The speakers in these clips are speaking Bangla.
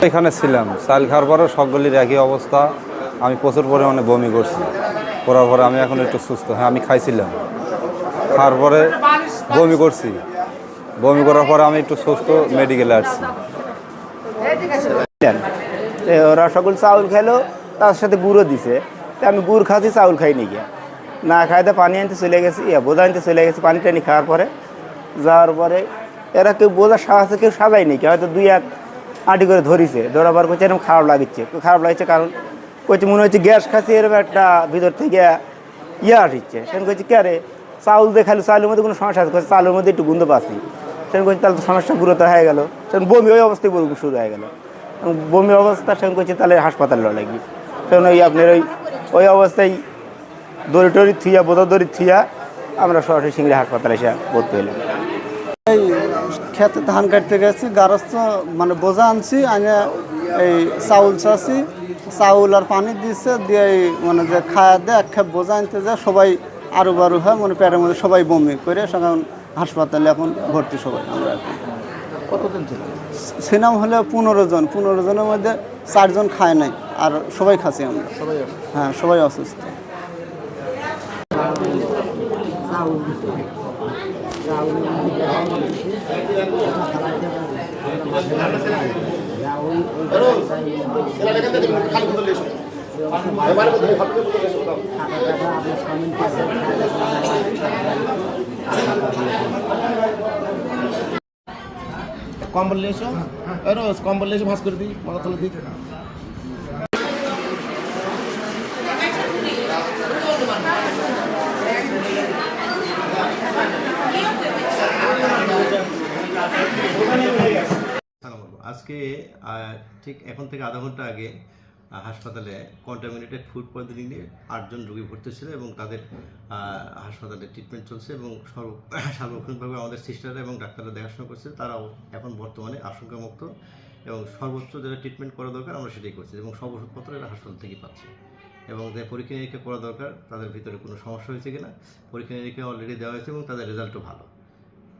এখানে ছিলাম, চাল খাওয়ার পরেও সবগুলির একই অবস্থা। আমি প্রচুর পরিমাণে বমি করছি, করার পরে আমি এখন একটু সুস্থ। হ্যাঁ, আমি খাইছিলাম, খাওয়ার পরে বমি করছি, বমি করার পরে আমি একটু সুস্থ, মেডিকেলে আসছি। ওরা সকল চাউল খাইলো, তার সাথে গুঁড়ো দিছে। আমি গুড় খাচ্ছি, চাউল খাইনি গিয়া, না খাইতে পানি আনতে চলে গেছি, বোঝা আনতে চলে গেছি। পানি টানি খাওয়ার পরে যাওয়ার পরে এরা কেউ বোঝার সাহসে কেউ সাজায়নি, কেউ হয়তো 2-1 আঁটি করে ধরিছে। ধরাবার করছে এরকম খারাপ লাগছে, কারণ কইছে মনে হচ্ছে গ্যাস খাচ্ছি, এরকম একটা ভিতর থেকে আসছে। সেখানে কইছে কে রে, চাউল দেখালো, চাউলের মধ্যে কোনো সমস্যা আছে? চাউলের মধ্যে একটু গুন্ধ পাচ্ছি। সেখানে কইছে তাহলে তো সমস্যা গুরুতর হয়ে গেল। সেখানে বমি ওই অবস্থায় শুরু হয়ে গেল, বমি অবস্থা। সেখানে কইছে তাহলে হাসপাতালে লাগি। সেখানে ওই আপনার ওই অবস্থায় দড়ি টড়ি থুইয়া, বোঝা দড়ি থুইয়া আমরা সরাসরি সিংড়ি হাসপাতালে এসে ভর্তি হলাম। এই খেতে ধান কাটতে গেছি, গারস্থ মানে বোঝা আনছি, আনে এই চাউল চাষি, চাউল আর পানি দিচ্ছে, দিয়ে মানে যে খায়া দেয় এক খেপ বোঝা আনতে যায়, সবাই আরো বারো হয়, মানে পেটের মধ্যে সবাই বমি করে সকাল হাসপাতালে এখন ভর্তি সবাই। আমরা কতদিন ছিল? ছিলাম হলে 15 জন, 15 জনের মধ্যে 4 জন খায় নাই, আর সবাই খাচ্ছি আমরা। হ্যাঁ, সবাই অসুস্থ। কম্বল নিয়ে এসো, রোজ কম্বল নিয়ে এসে ভাঁজ করে দিই, মাথা তুলে দিই। আজকে ঠিক এখন থেকে আধা ঘন্টা আগে হাসপাতালে কন্টামিনেটেড ফুড পয়জনিং নিয়ে 8 জন রোগী ভর্তি ছিল এবং তাদের হাসপাতালে ট্রিটমেন্ট চলছে এবং সার্বক্ষণিকভাবে আমাদের সিস্টাররা এবং ডাক্তাররা দেখাশোনা করছে। তারাও এখন বর্তমানে আশঙ্কামুক্ত এবং সর্বোচ্চ যেটা ট্রিটমেন্ট করা দরকার আমরা সেটাই করছি এবং সব ওষুধপত্র এরা হাসপাতাল থেকেই পাচ্ছে। এবং যে পরীক্ষা নিরীক্ষা করা দরকার তাদের ভিতরে কোনো সমস্যা হয়েছে কিনা পরীক্ষা নিরীক্ষা অলরেডি দেওয়া হয়েছে এবং তাদের রেজাল্টও ভালো।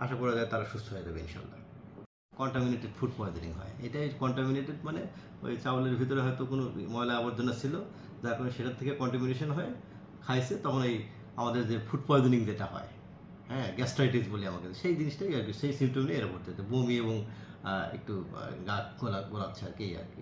আশা করা যায় তারা সুস্থ হয়ে যাবে ইনশাল্লাহ। কন্টামিনেটেড ফুড পয়জনিং হয়, এটাই কন্টামিনেটেড মানে ওই চাউলের ভিতরে হয়তো কোনো ময়লা আবর্জনা ছিল, যার কারণে সেটার থেকে কন্টামিনেশন হয়, খাইছে, তখন এই আমাদের যে ফুড পয়জনিং যেটা হয়, হ্যাঁ, গ্যাস্ট্রাইটিস বলি আমাকে, সেই জিনিসটাই আর কি, সেই সিমটম নিয়ে এরা ভর্তি হতে, বমি এবং একটু গা গোলাচ্ছে আর কি, আর কি।